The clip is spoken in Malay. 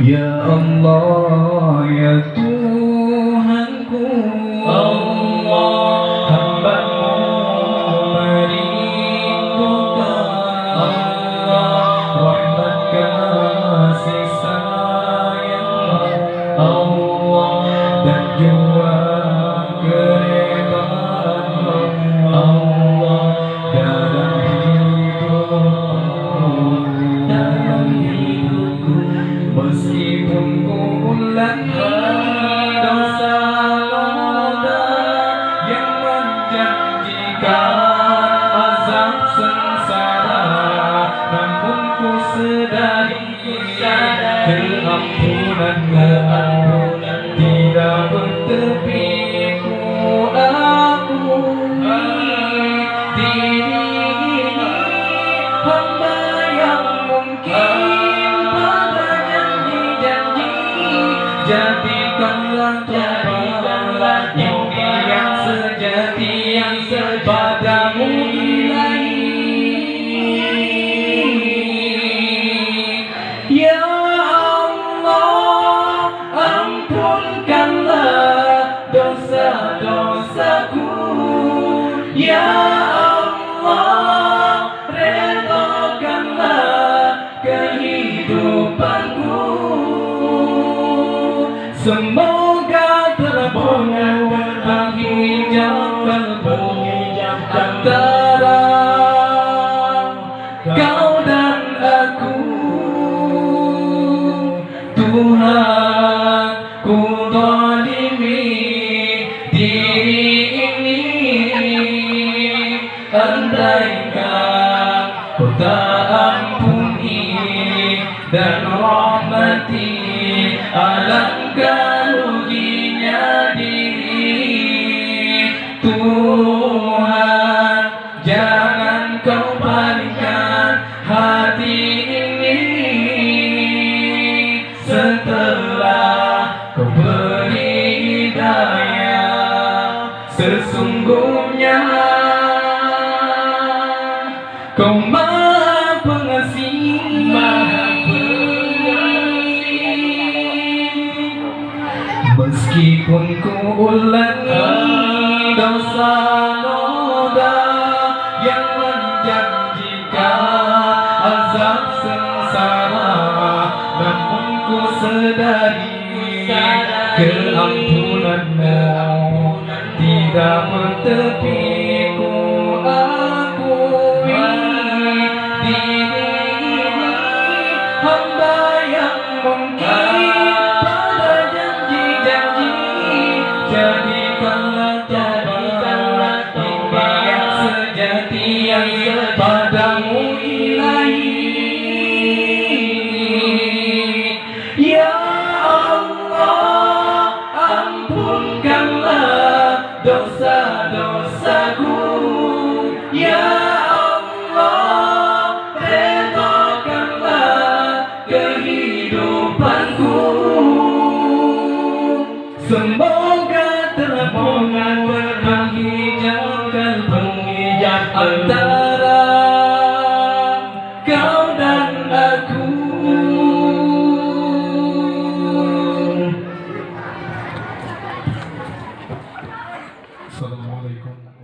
Ya Allah, ya Tuhanku, Allah, hamba-Mu merindukan Allah, rahmat kasih sayang Allah, dan jua keredaan Allah dalam hidupku. Meskipun ku ulangi dosa-dosa yang menjanjikan azab sengsara, namun ku sedari keampunan-Mu tidak bertepi. Ku akui diri ini hamba yang mungkin jadikanlah ini yang sejati padamu Ilahi. Ya Allah, ampunkanlah dosa-dosaku. Ya Allah, redhakanlah kehidupanku. Semoga terbunuh penghijab kalbu antara kau dan aku. Tuhan, ku zalimi diri ini, andaikan Kau tak ampuni dan rahmati, alangkah ruginya diri. Tuhan, jangan Kau palingkan hati ini setelah Kau beri hidayah. Sesungguhnya Kau Maha Pengasih, meskipun ku ulangi dosa-dosa yang menjanjikan azab sengsara, namun ku sedari keampunan-Mu tidak bertepi. Ku akui diri ini hamba yang mungkin jadikanlah ini yang sejati padamu Ilahi. Ya Allah, ampunkanlah dosa-dosaku. Ya Allah, redhakanlah kehidupanku. Semoga terbunuh penghijab antara kau dan aku. Assalamualaikum.